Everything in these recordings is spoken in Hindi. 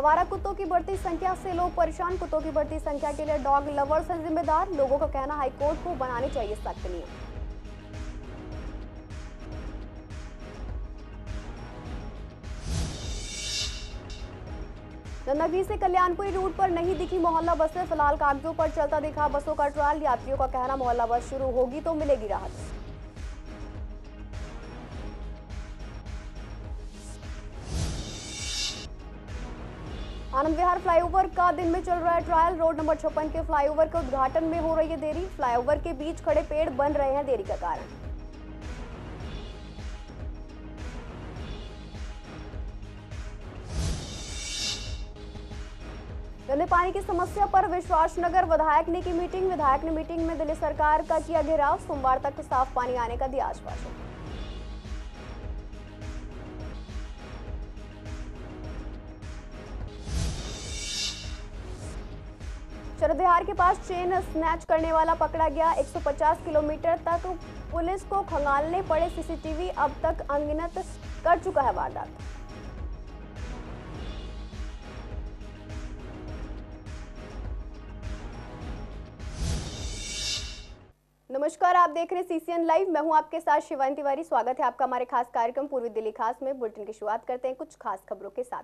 आवारा कुत्तों की बढ़ती संख्या से लोग परेशान। कुत्तों की बढ़ती संख्या के लिए डॉग लवर्स हैं जिम्मेदार। लोगों का कहना हाईकोर्ट को बनाने चाहिए सख्त नियम। नंदागिरी से कल्याणपुरी रूट पर नहीं दिखी मोहल्ला बसें। फिलहाल कागजों पर चलता दिखा बसों का ट्रायल। यात्रियों का कहना मोहल्ला बस शुरू होगी तो मिलेगी राहत। आनंद विहार फ्लाईओवर का दिन में चल रहा है ट्रायल। रोड नंबर 56 के फ्लाईओवर के उद्घाटन में हो रही है देरी। फ्लाईओवर के बीच खड़े पेड़ बन रहे हैं देरी का कारण। गंदे पानी की समस्या पर विश्वासनगर विधायक ने की मीटिंग। विधायक ने मीटिंग में दिल्ली सरकार का किया घेराव। सोमवार तक साफ पानी आने का दिया आश्वासन। शरद विहार के पास चेन स्नैच करने वाला पकड़ा गया। 150 किलोमीटर तक पुलिस को खंगालने पड़े सीसीटीवी। अब तक अनगिनत कर चुका है वारदात। नमस्कार, आप देख रहे हैं सीसीएन लाइव। मैं हूं आपके साथ शिवानी तिवारी। स्वागत है आपका हमारे खास कार्यक्रम पूर्वी दिल्ली खास में। बुलेटिन की शुरुआत करते हैं कुछ खास खबरों के साथ।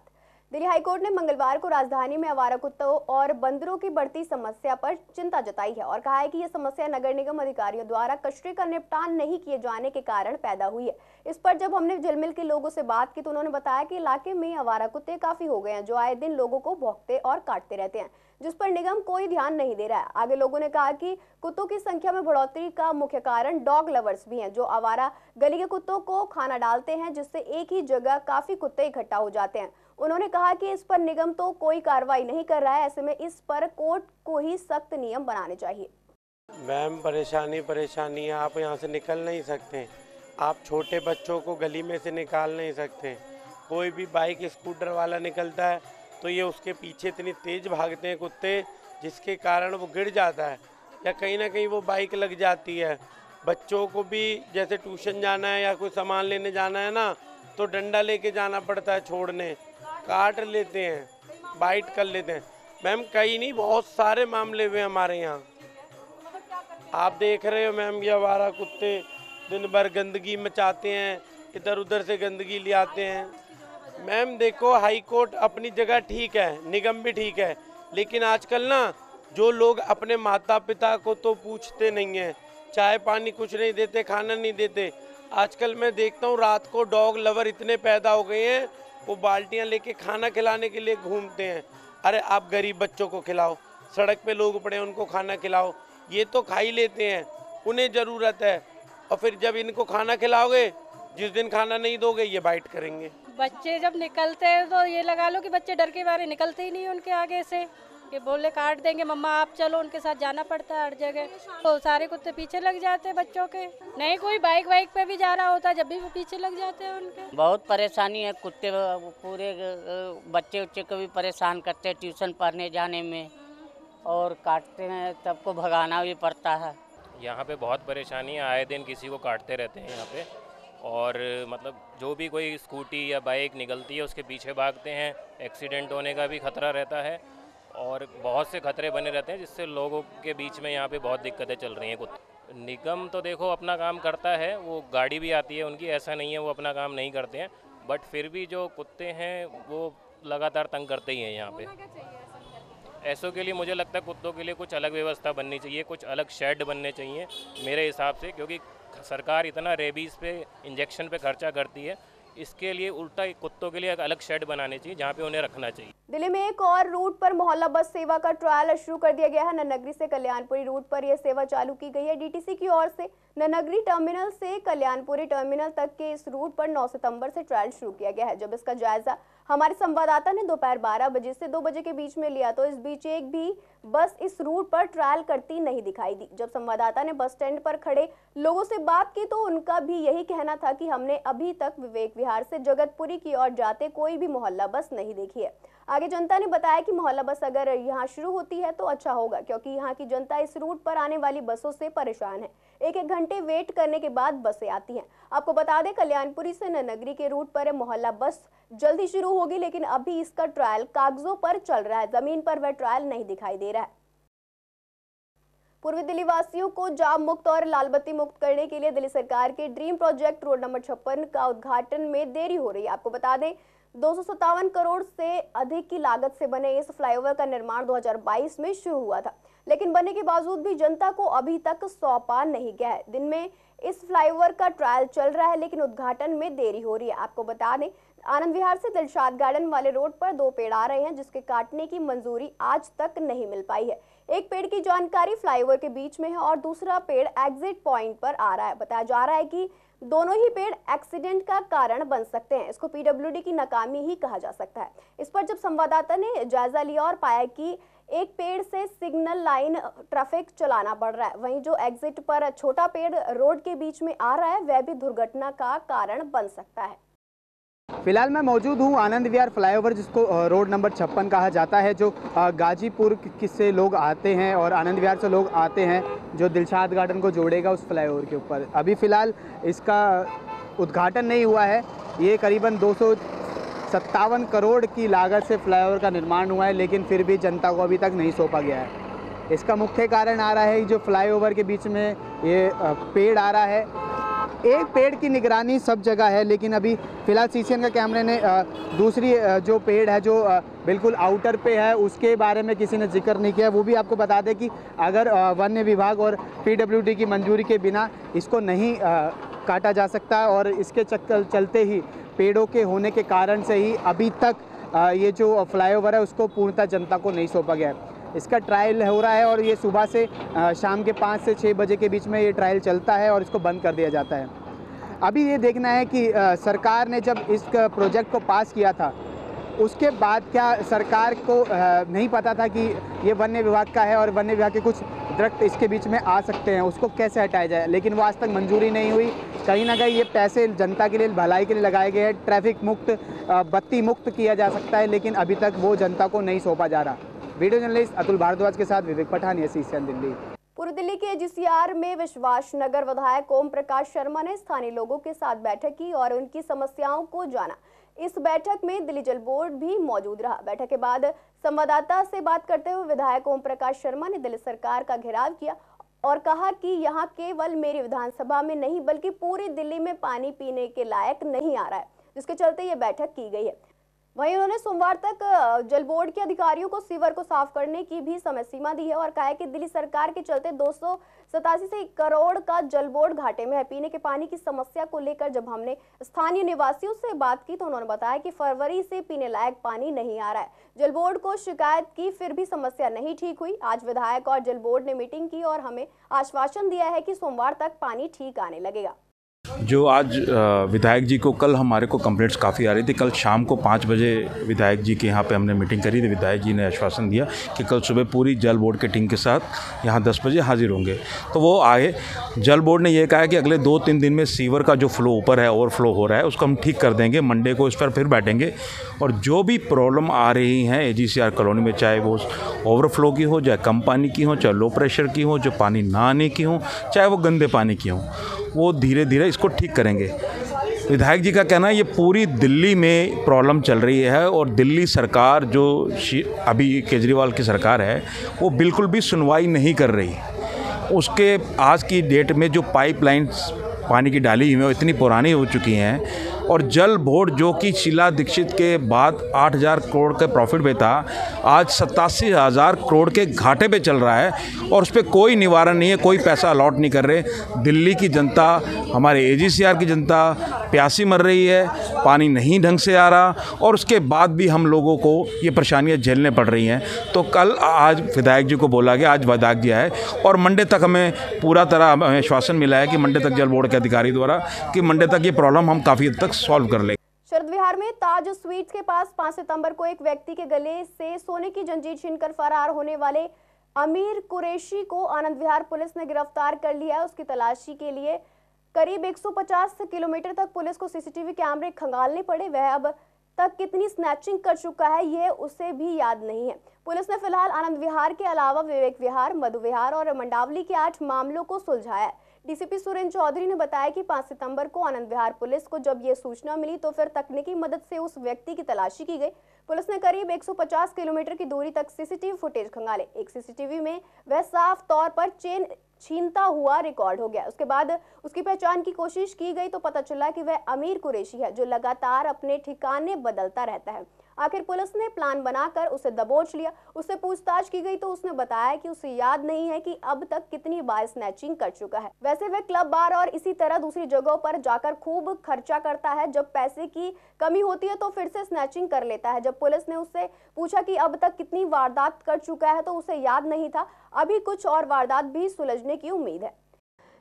दिल्ली हाईकोर्ट ने मंगलवार को राजधानी में आवारा कुत्तों और बंदरों की बढ़ती समस्या पर चिंता जताई है और कहा है कि यह समस्या नगर निगम अधिकारियों द्वारा कचरे का निपटान नहीं किए जाने के कारण पैदा हुई है। इस पर जब हमने झिलमिल के लोगों से बात की तो उन्होंने बताया कि इलाके में आवारा कुत्ते काफी हो गए हैं जो आए दिन लोगों को भौंकते और काटते रहते हैं, जिस पर निगम कोई ध्यान नहीं दे रहा है। आगे लोगों ने कहा कि कुत्तों की संख्या में बढ़ोतरी का मुख्य कारण डॉग लवर्स भी हैं जो आवारा गली के कुत्तों को खाना डालते हैं, जिससे एक ही जगह काफी कुत्ते इकट्ठा हो जाते हैं। उन्होंने कहा कि इस पर निगम तो कोई कार्रवाई नहीं कर रहा है, ऐसे में इस पर कोर्ट को ही सख्त नियम बनाने चाहिए। मैम परेशानी है, आप यहाँ से निकल नहीं सकते। आप छोटे बच्चों को गली में से निकाल नहीं सकते। कोई भी बाइक स्कूटर वाला निकलता है तो ये उसके पीछे इतनी तेज भागते हैं कुत्ते, जिसके कारण वो गिर जाता है या कहीं ना कहीं वो बाइक लग जाती है। बच्चों को भी जैसे ट्यूशन जाना है या कोई सामान लेने जाना है ना, तो डंडा लेके जाना पड़ता है छोड़ने, काट लेते हैं, बाइट कर लेते हैं। मैम कई नहीं, बहुत सारे मामले हुए हमारे यहाँ। आप देख रहे हो मैम, ये आवारा कुत्ते दिन भर गंदगी मचाते हैं, इधर उधर से गंदगी ले आते हैं। मैम देखो, हाई कोर्ट अपनी जगह ठीक है, निगम भी ठीक है, लेकिन आजकल ना जो लोग अपने माता पिता को तो पूछते नहीं हैं, चाय पानी कुछ नहीं देते, खाना नहीं देते। आजकल मैं देखता हूँ रात को डॉग लवर इतने पैदा हो गए हैं, वो बाल्टियाँ लेके खाना खिलाने के लिए घूमते हैं। अरे आप गरीब बच्चों को खिलाओ, सड़क पे लोग पड़े उनको खाना खिलाओ, ये तो खा ही लेते हैं, उन्हें ज़रूरत है। और फिर जब इनको खाना खिलाओगे, जिस दिन खाना नहीं दोगे ये बाइट करेंगे। बच्चे जब निकलते हैं तो ये लगा लो कि बच्चे डर के मारे निकलते ही नहीं उनके आगे से, कि बोले काट देंगे मम्मा आप चलो, उनके साथ जाना पड़ता है हर जगह। तो सारे कुत्ते पीछे लग जाते हैं बच्चों के। नहीं कोई बाइक वाइक पे भी जा रहा होता है, जब भी वो पीछे लग जाते हैं उनके। बहुत परेशानी है, कुत्ते पूरे बच्चे उच्चे को भी परेशान करते हैं ट्यूशन पढ़ने जाने में, और काटते हैं, सबको भगाना भी पड़ता है। यहाँ पे बहुत परेशानी है, आए दिन किसी को काटते रहते हैं यहाँ पे। और मतलब जो भी कोई स्कूटी या बाइक निकलती है उसके पीछे भागते हैं, एक्सीडेंट होने का भी खतरा रहता है और बहुत से खतरे बने रहते हैं, जिससे लोगों के बीच में यहाँ पे बहुत दिक्कतें चल रही हैं। निगम तो देखो अपना काम करता है, वो गाड़ी भी आती है उनकी, ऐसा नहीं है वो अपना काम नहीं करते हैं, बट फिर भी जो कुत्ते हैं वो लगातार तंग करते ही हैं यहाँ पे। ऐसों के लिए मुझे लगता है कुत्तों के लिए कुछ अलग व्यवस्था बननी चाहिए, कुछ अलग शेड बनने चाहिए मेरे हिसाब से, क्योंकि सरकार इतना रेबीज़ पे इंजेक्शन पे खर्चा करती है, इसके लिए उल्टा कुत्तों के लिए एक अलग शेड बनाने चाहिए जहाँ पे उन्हें रखना चाहिए। दिल्ली में एक और रूट पर मोहल्ला बस सेवा का ट्रायल शुरू कर दिया गया है। नन्नागिरी से कल्याणपुरी रूट पर यह सेवा चालू की गई है। डीटीसी की ओर से नन्नागिरी टर्मिनल से कल्याणपुरी टर्मिनल तक के इस रूट पर 9 सितंबर से ट्रायल शुरू किया गया है। जब इसका जायजा हमारे संवाददाता ने दोपहर 12 बजे से 2 बजे के बीच में लिया तो इस बीच एक भी बस इस रूट पर ट्रायल करती नहीं दिखाई दी। जब संवाददाता ने बस स्टैंड पर खड़े लोगों से बात की तो उनका भी यही कहना था कि हमने अभी तक विवेक विहार से जगतपुरी की ओर जाते कोई भी मोहल्ला बस नहीं देखी है। आगे जनता ने बताया कि मोहल्ला बस अगर यहाँ शुरू होती है तो अच्छा होगा, क्योंकि यहाँ की जनता इस रूट पर आने वाली बसों से परेशान है। एक एक घंटे वेट करने के बाद बसें आती हैं। आपको बता दें, कल्याणपुरी से नगरी के रूट पर मोहल्ला बस जल्दी शुरू होगी, लेकिन अभी इसका ट्रायल कागजों पर चल रहा है, जमीन पर वह ट्रायल नहीं दिखाई दे रहा है। पूर्वी दिल्ली वासियों को जाम मुक्त और लाल बत्ती मुक्त करने के लिए दिल्ली सरकार के ड्रीम प्रोजेक्ट रोड नंबर 56 का उद्घाटन में देरी हो रही है। आपको बता दें, 257 करोड़ से अधिक की लागत से बने इस फ्लाईओवर का निर्माण 2022 में शुरू हुआ था, लेकिन बनने के बावजूद भी जनता को अभी तक सौंपा नहीं गया है। दिन में इस फ्लाईओवर का ट्रायल चल रहा है, लेकिन उद्घाटन में देरी हो रही है। आपको बता दें, आनंद विहार से दिलशाद गार्डन वाले रोड पर 2 पेड़ आ रहे हैं, जिसके काटने की मंजूरी आज तक नहीं मिल पाई है। एक पेड़ की जानकारी फ्लाईओवर के बीच में है और दूसरा पेड़ एग्जिट पॉइंट पर आ रहा है। बताया जा रहा है कि दोनों ही पेड़ एक्सीडेंट का कारण बन सकते हैं। इसको पीडब्ल्यूडी की नाकामी ही कहा जा सकता है। इस पर जब संवाददाता ने जायजा लिया और पाया कि एक पेड़ से सिग्नल लाइन ट्रैफिक चलाना पड़ रहा है, वहीं जो एग्जिट पर छोटा पेड़ रोड के बीच में आ रहा है वह भी दुर्घटना का कारण बन सकता है। फिलहाल मैं मौजूद हूँ आनंद विहार फ्लाईओवर, जिसको रोड नंबर 56 कहा जाता है, जो गाजीपुर से लोग आते हैं और आनंद विहार से लोग आते हैं, जो दिलशाद गार्डन को जोड़ेगा उस फ्लाईओवर के ऊपर। अभी फ़िलहाल इसका उद्घाटन नहीं हुआ है। ये करीबन 257 करोड़ की लागत से फ्लाईओवर का निर्माण हुआ है, लेकिन फिर भी जनता को अभी तक नहीं सौंपा गया है। इसका मुख्य कारण आ रहा है जो फ्लाईओवर के बीच में ये पेड़ आ रहा है। एक पेड़ की निगरानी सब जगह है, लेकिन अभी फ़िलहाल सीसीएन का कैमरे ने दूसरी जो पेड़ है जो बिल्कुल आउटर पे है उसके बारे में किसी ने जिक्र नहीं किया। वो भी आपको बता दें कि अगर वन्य विभाग और पीडब्ल्यूडी की मंजूरी के बिना इसको नहीं काटा जा सकता और इसके चलते ही पेड़ों के होने के कारण से ही अभी तक ये जो फ्लाईओवर है उसको पूर्णतः जनता को नहीं सौंपा गया है। इसका ट्रायल हो रहा है और ये सुबह से शाम के 5 से 6 बजे के बीच में ये ट्रायल चलता है और इसको बंद कर दिया जाता है। अभी ये देखना है कि सरकार ने जब इस प्रोजेक्ट को पास किया था उसके बाद क्या सरकार को नहीं पता था कि ये वन्य विभाग का है और वन्य विभाग के कुछ दरख्त इसके बीच में आ सकते हैं, उसको कैसे हटाया जाए, लेकिन वो आज तक मंजूरी नहीं हुई। कहीं ना कहीं ये पैसे जनता के लिए, भलाई के लिए लगाए गए हैं। ट्रैफिक मुक्त, बत्ती मुक्त किया जा सकता है, लेकिन अभी तक वो जनता को नहीं सौंपा जा रहा। वीडियो जर्नलिस्ट अतुल भारद्वाज के साथ विवेक पठानिया, सीसीएन दिल्ली। पूर्व दिल्ली के एजीसीआर में विश्वास नगर विधायक ओम प्रकाश शर्मा ने स्थानीय लोगों के साथ बैठक की और उनकी समस्याओं को जाना। इस बैठक में दिल्ली जल बोर्ड भी मौजूद रहा। बैठक के बाद संवाददाता से बात करते हुए विधायक ओम प्रकाश शर्मा ने दिल्ली सरकार का घेराव किया और कहा कि यहाँ केवल मेरी विधानसभा में नहीं बल्कि पूरी दिल्ली में पानी पीने के लायक नहीं आ रहा है, जिसके चलते ये बैठक की गई है। वहीं उन्होंने सोमवार तक जल बोर्ड के अधिकारियों को सीवर को साफ करने की भी समय सीमा दी है और कहा है कि दिल्ली सरकार के चलते 287 करोड़ का जल बोर्ड घाटे में है। पीने के पानी की समस्या को लेकर जब हमने स्थानीय निवासियों से बात की तो उन्होंने बताया कि फरवरी से पीने लायक पानी नहीं आ रहा है। जल बोर्ड को शिकायत की, फिर भी समस्या नहीं ठीक हुई। आज विधायक और जल बोर्ड ने मीटिंग की और हमें आश्वासन दिया है कि सोमवार तक पानी ठीक आने लगेगा। जो आज विधायक जी को, कल हमारे को कंप्लेंट्स काफ़ी आ रही थी। कल शाम को 5 बजे विधायक जी के यहाँ पे हमने मीटिंग करी थी। विधायक जी ने आश्वासन दिया कि कल सुबह पूरी जल बोर्ड के टीम के साथ यहाँ 10 बजे हाजिर होंगे। तो वो आए। जल बोर्ड ने ये कहा है कि अगले 2-3 दिन में सीवर का जो फ्लो ऊपर है, ओवरफ्लो हो रहा है, उसको हम ठीक कर देंगे। मंडे को इस पर फिर बैठेंगे और जो भी प्रॉब्लम आ रही हैं एजीसीआर कॉलोनी में, चाहे वो ओवरफ्लो की हो, चाहे कम पानी की हो, चाहे लो प्रेशर की हो, जो पानी ना आने की हो, चाहे वो गंदे पानी की हो, वो धीरे धीरे इसको ठीक करेंगे। विधायक जी का कहना है ये पूरी दिल्ली में प्रॉब्लम चल रही है और दिल्ली सरकार जो अभी केजरीवाल की सरकार है वो बिल्कुल भी सुनवाई नहीं कर रही। उसके आज की डेट में जो पाइपलाइंस पानी की डाली हुई है वो इतनी पुरानी हो चुकी हैं और जल बोर्ड जो कि शीला दीक्षित के बाद 8,000 करोड़ के प्रॉफिट पे था, आज 87,000 करोड़ के घाटे पे चल रहा है और उस पर कोई निवारण नहीं है, कोई पैसा अलॉट नहीं कर रहे। दिल्ली की जनता, हमारे एजीसीआर की जनता प्यासी मर रही है, पानी नहीं ढंग से आ रहा और उसके बाद भी हम लोगों को ये परेशानियाँ झेलने पड़ रही हैं। तो कल आज विधायक जी को बोला गया, आज विधायक जी आए और मंडे तक हमें पूरा तरह हमें आश्वासन मिला है कि मंडे तक जल बोर्ड के अधिकारी द्वारा कि मंडे तक ये प्रॉब्लम हम काफ़ी हद तक सॉल्व कर लेंगे। शरद विहार में ताज स्वीट्स के पास 5 सितंबर को एक व्यक्ति के गले से सोने की जंजीर छीनकर फरार होने वाले अमीर कुरैशी को आनंद विहार पुलिस ने गिरफ्तार कर लिया है। उसकी तलाशी के लिए करीब 150 किलोमीटर तक पुलिस को सीसीटीवी कैमरे खंगालने पड़े। वह अब तक कितनी स्नैचिंग कर चुका है ये उसे भी याद नहीं है। पुलिस ने फिलहाल आनंद विहार के अलावा विवेक विहार, मधु विहार और मंडावली के 8 मामलों को सुलझाया है। डीसीपी सुरेंद्र चौधरी ने बताया कि 5 सितंबर को आनंद विहार पुलिस को जब ये सूचना मिली तो फिर तकनीकी मदद से उस व्यक्ति की तलाशी की गई। पुलिस ने करीब 150 किलोमीटर की दूरी तक सीसीटीवी फुटेज खंगाले। एक सीसीटीवी में वह साफ तौर पर चेन छीनता हुआ रिकॉर्ड हो गया। उसके बाद उसकी पहचान की कोशिश की गई तो पता चला कि वह अमीर कुरैशी है जो लगातार अपने ठिकाने बदलता रहता है। आखिर पुलिस ने प्लान बनाकर उसे दबोच लिया। उससे पूछताछ की गई तो उसने बताया कि उसे याद नहीं है कि अब तक कितनी बार स्नैचिंग कर चुका है। वैसे वह क्लब, बार और इसी तरह दूसरी जगहों पर जाकर खूब खर्चा करता है। जब पैसे की कमी होती है तो फिर से स्नैचिंग कर लेता है। जब पुलिस ने उससे पूछा कि अब तक कितनी वारदात कर चुका है तो उसे याद नहीं था। अभी कुछ और वारदात भी सुलझने की उम्मीद है।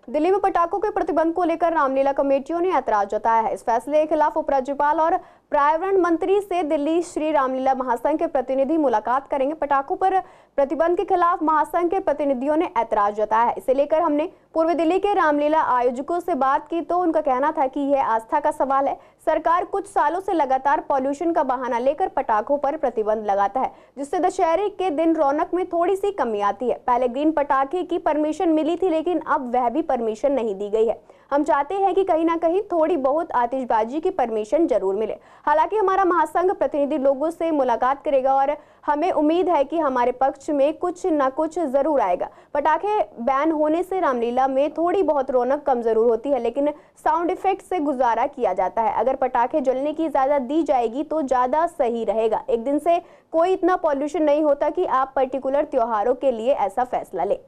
दिल्ली में पटाखों के प्रतिबंध को लेकर रामलीला कमेटियों ने ऐतराज जताया है। इस फैसले के खिलाफ उपराज्यपाल और पर्यावरण मंत्री से दिल्ली श्री रामलीला महासंघ के प्रतिनिधि मुलाकात करेंगे। पटाखों पर प्रतिबंध के खिलाफ महासंघ के प्रतिनिधियों ने ऐतराज जताया है। इसे लेकर हमने पूर्व दिल्ली के रामलीला आयोजकों से बात की तो उनका कहना था कि यह आस्था का सवाल है। सरकार कुछ सालों से लगातार पॉल्यूशन का बहाना लेकर पटाखों पर प्रतिबंध लगाता है, जिससे दशहरे के दिन रौनक में थोड़ी सी कमी आती है। पहले ग्रीन पटाखे की परमिशन मिली थी, लेकिन अब वह भी परमिशन नहीं दी गई है। हम चाहते हैं कि कहीं ना कहीं थोड़ी बहुत आतिशबाजी की परमिशन जरूर मिले। हालांकि हमारा महासंघ प्रतिनिधि लोगों से मुलाकात करेगा और हमें उम्मीद है कि हमारे पक्ष में कुछ न कुछ जरूर आएगा। पटाखे बैन होने से रामलीला में थोड़ी बहुत रौनक कम जरूर होती है, लेकिन साउंड इफेक्ट से गुजारा किया जाता है। अगर पटाखे जलने की इजाजत दी जाएगी तो ज्यादा सही रहेगा। एक दिन से कोई इतना पॉल्यूशन नहीं होता कि आप पर्टिकुलर त्योहारों के लिए ऐसा फैसला ले।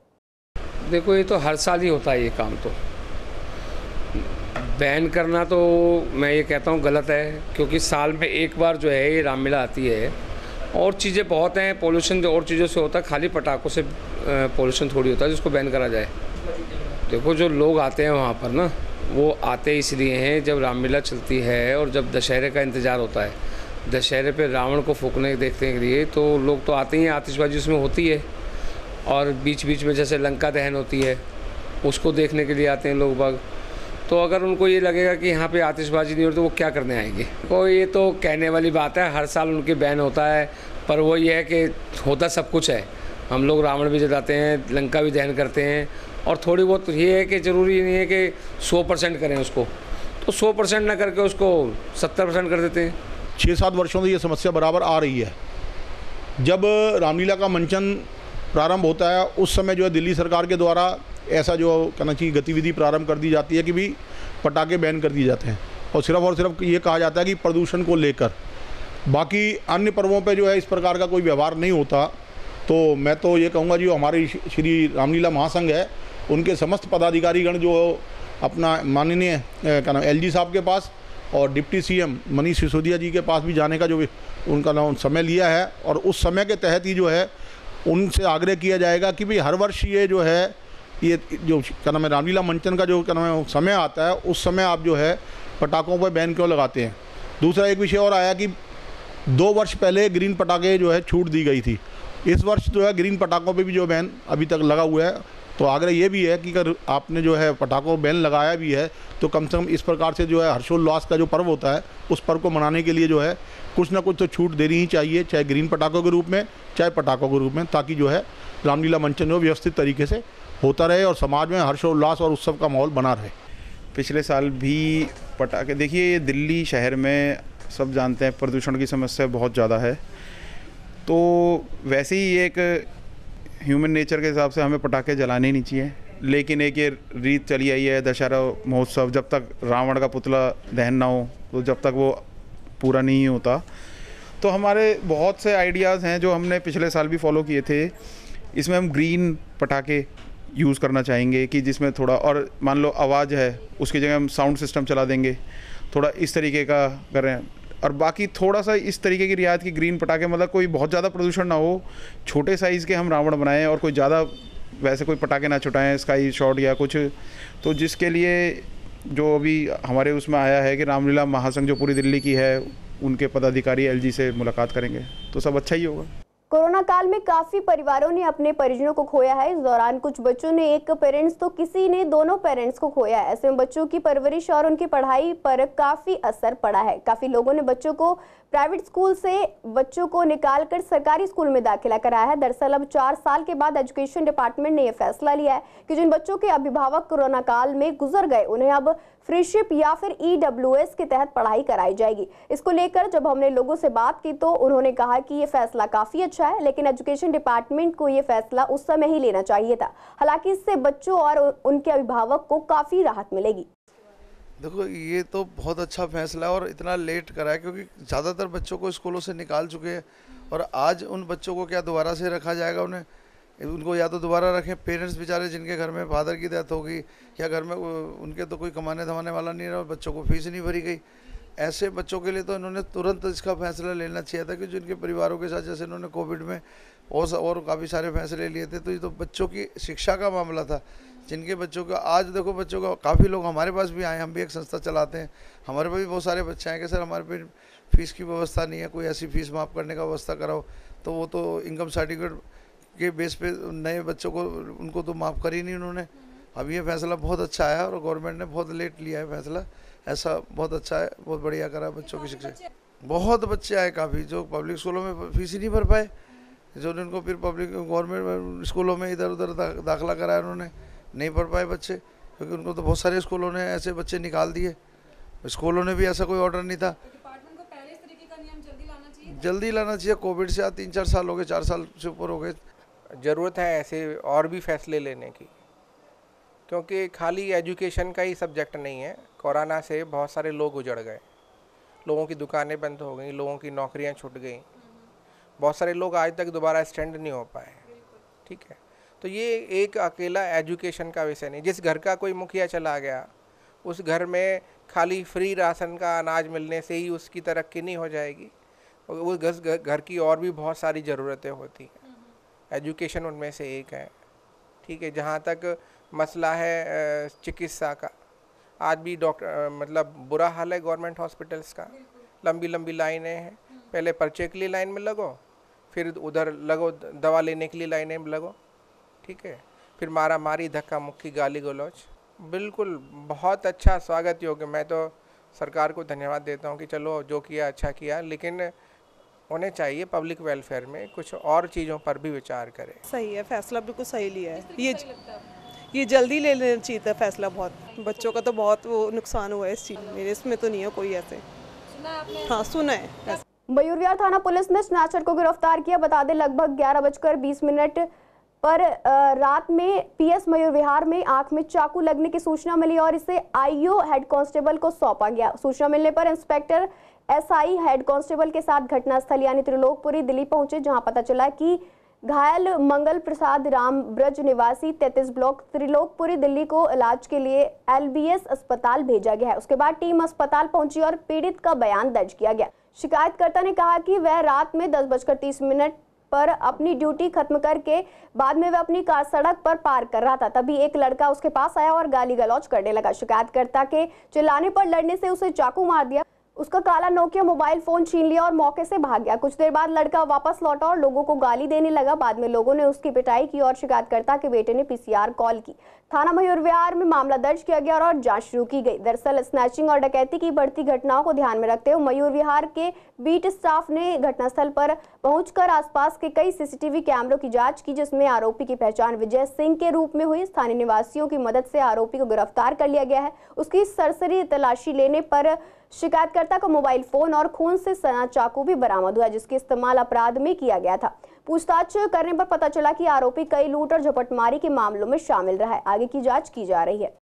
देखो, ये तो हर साल ही होता है ये काम। तो बैन करना तो मैं ये कहता हूँ गलत है, क्योंकि साल में एक बार जो है ये रामलीला आती है। और चीज़ें बहुत हैं, पोल्यूशन और चीज़ों से होता है, खाली पटाखों से पोल्यूशन थोड़ी होता है जिसको बैन करा जाए। देखो, जो लोग आते हैं वहाँ पर ना, वो आते इसलिए हैं जब रामलीला चलती है और जब दशहरे का इंतज़ार होता है। दशहरे पे रावण को फूकने देखने के लिए तो लोग तो आते ही हैं, आतिशबाजी उसमें होती है। और बीच बीच में जैसे लंका दहन होती है उसको देखने के लिए आते हैं लोग बाग। तो अगर उनको ये लगेगा कि यहाँ पे आतिशबाजी नहीं हो तो वो क्या करने आएंगे? तो ये तो कहने वाली बात है, हर साल उनके बैन होता है, पर वो ये है कि होता सब कुछ है। हम लोग रावण भी जलाते हैं, लंका भी दहन करते हैं, और थोड़ी बहुत ये है कि ज़रूरी नहीं है कि 100% करें उसको, तो 100% ना करके उसको 70% कर देते हैं। 6-7 वर्षों से ये समस्या बराबर आ रही है। जब रामलीला का मंचन प्रारंभ होता है उस समय जो है दिल्ली सरकार के द्वारा ऐसा जो कहना चाहिए गतिविधि प्रारंभ कर दी जाती है कि भी पटाखे बैन कर दिए जाते हैं, और सिर्फ ये कहा जाता है कि प्रदूषण को लेकर। बाकी अन्य पर्वों पे जो है इस प्रकार का कोई व्यवहार नहीं होता। तो मैं तो ये कहूँगा जो हमारी श्री रामलीला महासंघ है, उनके समस्त पदाधिकारीगण जो अपना माननीय क्या नाम LG साहब के पास और डिप्टी CM मनीष सिसोदिया जी के पास भी जाने का जो उनका नाम समय लिया है, और उस समय के तहत ही जो है उनसे आग्रह किया जाएगा कि भाई हर वर्ष ये जो है ये जो क्या नाम है रामलीला मंचन का जो क्या नाम है समय आता है उस समय आप जो है पटाखों पर बैन क्यों लगाते हैं। दूसरा एक विषय और आया कि 2 वर्ष पहले ग्रीन पटाखे जो है छूट दी गई थी। इस वर्ष जो है ग्रीन पटाखों पे भी जो बैन अभी तक लगा हुआ है। तो आग्रह ये भी है कि अगर आपने जो है पटाखों बैन लगाया भी है तो कम से कम इस प्रकार से जो है हर्षोल्लास का जो पर्व होता है उस पर्व को मनाने के लिए जो है कुछ ना कुछ तो छूट देनी ही चाहिए, चाहे ग्रीन पटाखों के रूप में चाहे पटाखों के रूप में, ताकि जो है रामलीला मंचन जो व्यवस्थित तरीके से होता रहे और समाज में हर्षोल्लास और उत्सव का माहौल बना रहे। पिछले साल भी पटाखे, देखिए ये दिल्ली शहर में सब जानते हैं प्रदूषण की समस्या बहुत ज़्यादा है। तो वैसे ही एक ह्यूमन नेचर के हिसाब से हमें पटाखे जलाने नहीं चाहिए, लेकिन एक ये रीत चली आई है दशहरा महोत्सव, जब तक रावण का पुतला दहन ना हो तो जब तक वो पूरा नहीं होता। तो हमारे बहुत से आइडियाज़ हैं जो हमने पिछले साल भी फॉलो किए थे। इसमें हम ग्रीन पटाखे यूज़ करना चाहेंगे कि जिसमें थोड़ा, और मान लो आवाज़ है उसकी जगह हम साउंड सिस्टम चला देंगे, थोड़ा इस तरीके का करें। और बाकी थोड़ा सा इस तरीके की रियायत की ग्रीन पटाखे, मतलब कोई बहुत ज़्यादा प्रदूषण ना हो, छोटे साइज़ के हम रावण बनाएं और कोई ज़्यादा वैसे कोई पटाखे ना छुटाएं, स्काई शॉट या कुछ। तो जिसके लिए जो अभी हमारे उसमें आया है कि रामलीला महासंघ जो पूरी दिल्ली की है उनके पदाधिकारी LG से मुलाकात करेंगे तो सब अच्छा ही होगा। कोरोना काल में काफी परिवारों ने अपने परिजनों को खोया है। इस दौरान कुछ बच्चों ने एक पेरेंट्स तो किसी ने दोनों पेरेंट्स को खोया है। ऐसे में बच्चों की परवरिश और उनकी पढ़ाई पर काफी असर पड़ा है। काफी लोगों ने बच्चों को प्राइवेट स्कूल से बच्चों को निकालकर सरकारी स्कूल में दाखिला कराया है। दरअसल अब 4 साल के बाद एजुकेशन डिपार्टमेंट ने यह फैसला लिया है कि जिन बच्चों के अभिभावक कोरोना काल में गुजर गए उन्हें अब फ्रीशिप या फिर EWS के तहत पढ़ाई कराई जाएगी। इसको लेकर जब हमने लोगों से बात की तो उन्होंने कहा कि ये फैसला काफी अच्छा है, लेकिन एजुकेशन डिपार्टमेंट को ये फैसला उस समय ही लेना चाहिए था। हालांकि इससे बच्चों और उनके अभिभावक को काफी राहत मिलेगी। देखो, ये तो बहुत अच्छा फैसला है और इतना लेट करा है क्योंकि ज़्यादातर बच्चों को स्कूलों से निकाल चुके हैं और आज उन बच्चों को क्या दोबारा से रखा जाएगा? उनको या तो दोबारा रखें। पेरेंट्स बेचारे जिनके घर में फादर की डेथ हो गई या घर में उनके तो कोई कमाने धमाने वाला नहीं रहा और बच्चों को फीस नहीं भरी गई, ऐसे बच्चों के लिए तो इन्होंने तुरंत इसका फैसला लेना चाहिए था कि जिनके परिवारों के साथ जैसे इन्होंने कोविड में और काफ़ी सारे फैसले लिए थे, तो ये तो बच्चों की शिक्षा का मामला था। जिनके बच्चों का आज देखो, बच्चों का काफ़ी लोग हमारे पास भी आए, हम भी एक संस्था चलाते हैं, हमारे पास भी बहुत सारे बच्चे आए कि सर हमारे पे फीस की व्यवस्था नहीं है, कोई ऐसी फीस माफ़ करने का व्यवस्था कराओ। तो वो तो इनकम सर्टिफिकेट के बेस पे नए बच्चों को उनको तो माफ़ कर ही नहीं उन्होंने। अब ये फैसला बहुत अच्छा आया और गवर्नमेंट ने बहुत लेट लिया है फैसला, ऐसा बहुत अच्छा है, बहुत बढ़िया करा बच्चों की शिक्षा। बहुत बच्चे आए काफ़ी जो पब्लिक स्कूलों में फीस ही नहीं भर पाए, जो उनको फिर पब्लिक गवर्नमेंट स्कूलों में इधर उधर दाखिला कराया उन्होंने, नहीं पढ़ पाए बच्चे क्योंकि उनको तो बहुत सारे स्कूलों ने ऐसे बच्चे निकाल दिए। स्कूलों ने भी ऐसा कोई ऑर्डर नहीं था। डिपार्टमेंट को पहले इस तरीके का नियम जल्दी लाना चाहिए। कोविड से 3-4 साल हो गए, 4 साल से ऊपर हो गए। ज़रूरत है ऐसे और भी फैसले लेने की, क्योंकि खाली एजुकेशन का ही सब्जेक्ट नहीं है। कोरोना से बहुत सारे लोग उजड़ गए, लोगों की दुकानें बंद हो गई, लोगों की नौकरियां छूट गई, बहुत सारे लोग आज तक दोबारा स्टैंड नहीं हो पाए। ठीक है, तो ये एक अकेला एजुकेशन का विषय नहीं। जिस घर का कोई मुखिया चला गया, उस घर में खाली फ्री राशन का अनाज मिलने से ही उसकी तरक्की नहीं हो जाएगी। उस घर की और भी बहुत सारी ज़रूरतें होती हैं, एजुकेशन उनमें से एक है। ठीक है, जहाँ तक मसला है चिकित्सा का, आज भी डॉक्टर मतलब बुरा हाल है गवर्नमेंट हॉस्पिटल्स का। लंबी लंबी लाइनें हैं, पहले पर्चे के लिए लाइन में लगो, फिर उधर लगो दवा लेने के लिए लाइनें में लगो। ठीक है, फिर मारा मारी, धक्का मुक्की, गाली गलौज। बिल्कुल बहुत अच्छा, स्वागत योग्य। मैं तो सरकार को धन्यवाद देता हूँ कि चलो जो किया अच्छा किया, लेकिन होने चाहिए पब्लिक वेलफेयर में कुछ और चीज़ों पर भी विचार करें। सही है, फैसला बिल्कुल सही लिया है। ये जल्दी ले लेना चाहिए था फैसला। बहुत बच्चों का तो बहुत वो नुकसान हुआ है इस चीज़ में, मेरे इसमें तो नहीं है कोई ऐसे। हाँ, सुना है। मयूर विहार थाना पुलिस ने स्नैचर को गिरफ्तार किया। बता दें लगभग 11:20 पर रात में PS मयूर विहार में आंख में चाकू लगने की सूचना मिली और इसे IO हेड कांस्टेबल को सौंपा गया। सूचना मिलने पर इंस्पेक्टर SI हेड कांस्टेबल के साथ घटनास्थल यानी त्रिलोकपुरी दिल्ली पहुंचे, जहां पता चला कि घायल मंगल प्रसाद राम ब्रज निवासी 33 ब्लॉक त्रिलोकपुरी दिल्ली को इलाज के लिए LBS अस्पताल भेजा गया है। उसके बाद टीम अस्पताल पहुंची और पीड़ित का बयान दर्ज किया गया। शिकायतकर्ता ने कहा कि वह रात में 10:30 पर अपनी ड्यूटी खत्म करके बाद में वह अपनी कार सड़क पर पार्क कर रहा था, तभी एक लड़का उसके पास आया और गाली गलौज करने लगा। शिकायतकर्ता के चिल्लाने पर लड़ने से उसे चाकू मार दिया, उसका काला नोकिया मोबाइल फोन छीन लिया और मौके से भाग गया। कुछ देर बाद लड़का वापस लौटा और लोगों को गाली देने लगा। बाद में लोगों ने उसकी पिटाई की और शिकायतकर्ता के बेटे ने PCR कॉल की। थाना मयूर विहार में मामला दर्ज किया गया और जांच शुरू की गई। दरअसल स्नैचिंग और डकैती की बढ़ती घटनाओं को ध्यान में रखते हुए मयूर विहार के बीट स्टाफ ने घटनास्थल पर पहुंचकर आसपास के कई CCTV कैमरों की जांच की, जिसमें आरोपी की पहचान विजय सिंह के रूप में हुई। स्थानीय निवासियों की मदद से आरोपी को गिरफ्तार कर लिया गया है। उसकी सरसरी तलाशी लेने पर शिकायतकर्ता का मोबाइल फोन और खून से सना चाकू भी बरामद हुआ, जिसका इस्तेमाल अपराध में किया गया था। पूछताछ करने पर पता चला कि आरोपी कई लूट और झपटमारी के मामलों में शामिल रहा है। आगे की जांच की जा रही है।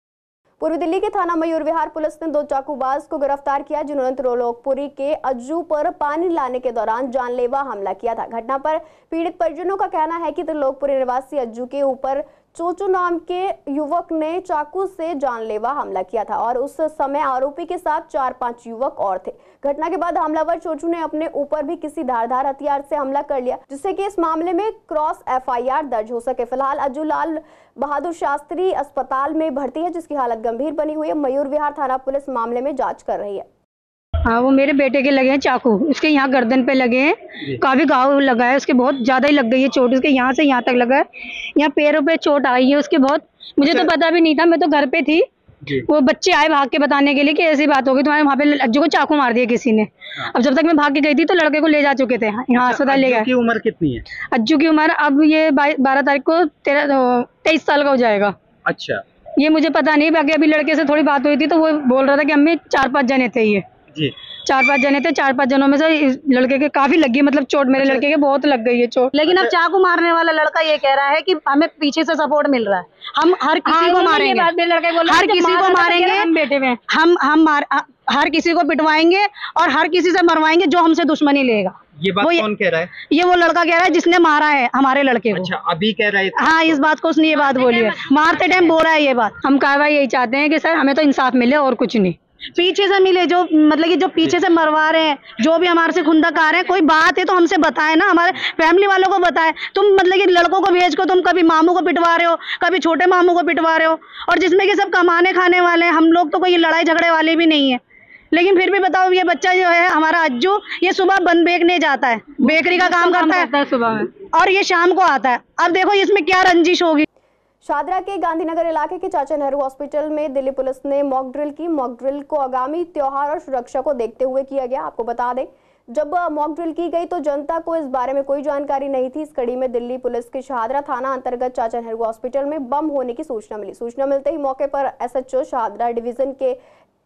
पूर्वी दिल्ली के थाना मयूर विहार पुलिस ने 2 चाकूबाज को गिरफ्तार किया, जिन्होंने त्रिलोकपुरी के अज्जू पर पानी लाने के दौरान जानलेवा हमला किया था। घटना पर पीड़ित परिजनों का कहना है कि त्रिलोकपुरी निवासी अज्जू के ऊपर चोचो नाम के युवक ने चाकू से जानलेवा हमला किया था और उस समय आरोपी के साथ 4-5 युवक और थे। घटना के बाद हमलावर चोचू ने अपने ऊपर भी किसी धारदार हथियार से हमला कर लिया, जिससे कि इस मामले में क्रॉस FIR दर्ज हो सके। फिलहाल अज्जू लाल बहादुर शास्त्री अस्पताल में भर्ती है, जिसकी हालत गंभीर बनी हुई है। मयूर विहार थाना पुलिस मामले में जांच कर रही है। हाँ, वो मेरे बेटे के लगे हैं चाकू, उसके यहाँ गर्दन पे लगे हैं, काफी घाव लगा है उसके, बहुत ज्यादा ही लग गई है चोट, उसके यहाँ से यहाँ तक लगा है, यहाँ पैरों पे चोट आई है उसके बहुत। मुझे तो पता भी नहीं था, मैं तो घर पे थी, वो बच्चे आए भाग के बताने के लिए कि ऐसी बात हो गई, तुम्हारे वहाँ पे अज्जू को चाकू मार दिया किसी ने। अब जब तक मैं भाग के गई थी तो लड़के को ले जा चुके थे, यहाँ अस्पताल ले गए। अज्जू की उम्र कितनी है? अज्जू की उम्र अब ये 12 तारीख को 23 साल का हो जाएगा। अच्छा, ये मुझे पता नहीं, बाकी अभी लड़के से थोड़ी बात हुई थी तो वो बोल रहा था कि अम्मी 4-5 जने थे, ये जी 4-5 जने थे, 4-5 जनों में से इस लड़के के काफी लगी, मतलब चोट मेरे लड़के के बहुत लग गई है चोट। लेकिन अब चाकू मारने वाला लड़का ये कह रहा है कि हमें पीछे से सपोर्ट मिल रहा है, हम हर किसी को मारेंगे, हर किसी को मारेंगे, हम बेटे में हम हर किसी को पिटवाएंगे और हर किसी से मरवाएंगे जो हमसे दुश्मनी लेगा। ये बात कौन कह रहा है? ये वो लड़का कह रहा है जिसने मारा है हमारे लड़के को। अच्छा, अभी कह रहा है? हाँ, इस बात को उसने ये बात बोली है, मारते टाइम बोल रहा है ये बात। हम कार्रवाई यही चाहते हैं कि सर हमें तो इंसाफ मिले और कुछ नहीं, पीछे से मिले, जो मतलब कि जो पीछे से मरवा रहे हैं, जो भी हमारे से खुंदक आ रहे हैं, कोई बात है तो हमसे बताए ना, हमारे फैमिली वालों को बताए। तुम मतलब कि लड़कों को भेज को तुम कभी मामू को पिटवा रहे हो, कभी छोटे मामू को पिटवा रहे हो, और जिसमें कि सब कमाने खाने वाले हैं, हम लोग तो कोई लड़ाई झगड़े वाले भी नहीं है। लेकिन फिर भी बताओ, ये बच्चा जो है हमारा अज्जू, ये सुबह बन बेचने जाता है, बेकरी का काम करता है सुबह में, और ये शाम को आता है। अब देखो इसमें क्या रंजिश होगी। शादरा के गांधीनगर इलाके के चाचा नेहरू हॉस्पिटल में दिल्ली पुलिस ने मॉक ड्रिल की। मॉक ड्रिल को आगामी त्योहार और सुरक्षा को देखते हुए किया गया। आपको बता दें, जब मॉक ड्रिल की गई तो जनता को इस बारे में कोई जानकारी नहीं थी। इस कड़ी में दिल्ली पुलिस के शादरा थाना अंतर्गत चाचा नेहरू हॉस्पिटल में बम होने की सूचना मिली। सूचना मिलते ही मौके पर एसएचओ शादरा डिवीजन के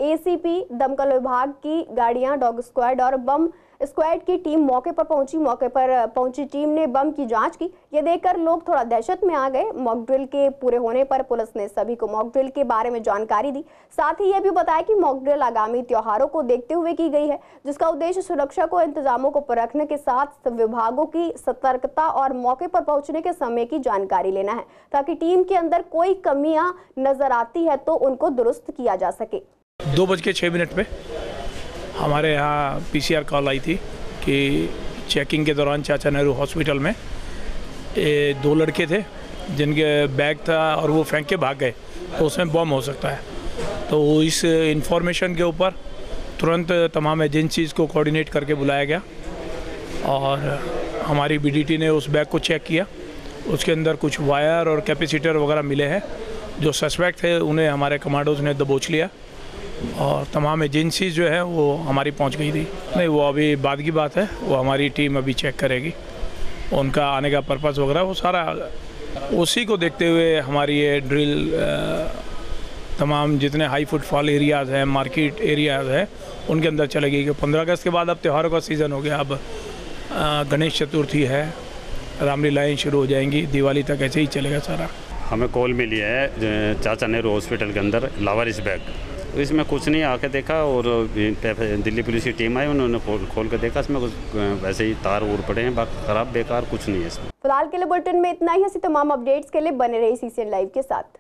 एसीपी, दमकल विभाग की गाड़ियां, डॉग स्क्वाड और बम स्क्वाड की टीम मौके पर पहुंची। मौके पर पहुंची टीम ने बम की जांच की। ये देखकर लोग थोड़ा दहशत में आ गए। मॉक ड्रिल के पूरे होने पर पुलिस ने सभी को मॉक ड्रिल के बारे में जानकारी दी। साथ ही ये भी बताया कि मॉक ड्रिल आगामी त्योहारों को देखते हुए की गई है, जिसका उद्देश्य सुरक्षा को, इंतजामों को परखने के साथ विभागों की सतर्कता और मौके पर पहुंचने के समय की जानकारी लेना है, ताकि टीम के अंदर कोई कमियां नजर आती है तो उनको दुरुस्त किया जा सके। 2:06 पे हमारे यहाँ पीसीआर कॉल आई थी कि चेकिंग के दौरान चाचा नेहरू हॉस्पिटल में 2 लड़के थे जिनके बैग था और वो फेंक के भाग गए, तो उसमें बम हो सकता है। तो इस इंफॉर्मेशन के ऊपर तुरंत तमाम एजेंसीज़ को कोऑर्डिनेट करके बुलाया गया और हमारी बीडीटी ने उस बैग को चेक किया। उसके अंदर कुछ वायर और कैपेसिटर वगैरह मिले हैं। जो सस्पेक्ट थे उन्हें हमारे कमांडोज ने दबोच लिया और तमाम एजेंसीज जो है वो हमारी पहुंच गई थी। नहीं, वो अभी बाद की बात है, वो हमारी टीम अभी चेक करेगी उनका आने का पर्पस वगैरह, वो सारा उसी को देखते हुए हमारी ये ड्रिल तमाम जितने हाई फुटफॉल एरियाज़ हैं, मार्केट एरियाज़ हैं, उनके अंदर चलेगी। कि 15 अगस्त के बाद अब त्योहारों का सीज़न हो गया, अब गणेश चतुर्थी है, रामलीलाएँ शुरू हो जाएंगी, दिवाली तक ऐसे ही चलेगा सारा। हमें कॉल मिली है चाचा नेहरू हॉस्पिटल के अंदर लावारिस बैग, इसमें कुछ नहीं, आके देखा और दिल्ली पुलिस की टीम आई, उन्होंने खोल कर देखा, इसमें कुछ वैसे ही तार उड़ पड़े हैं, बाकी खराब बेकार कुछ नहीं है इसमें। फिलहाल के लिए बुलेटिन में इतना ही। ऐसी तमाम अपडेट्स के लिए बने रही सीसीएन लाइव के साथ।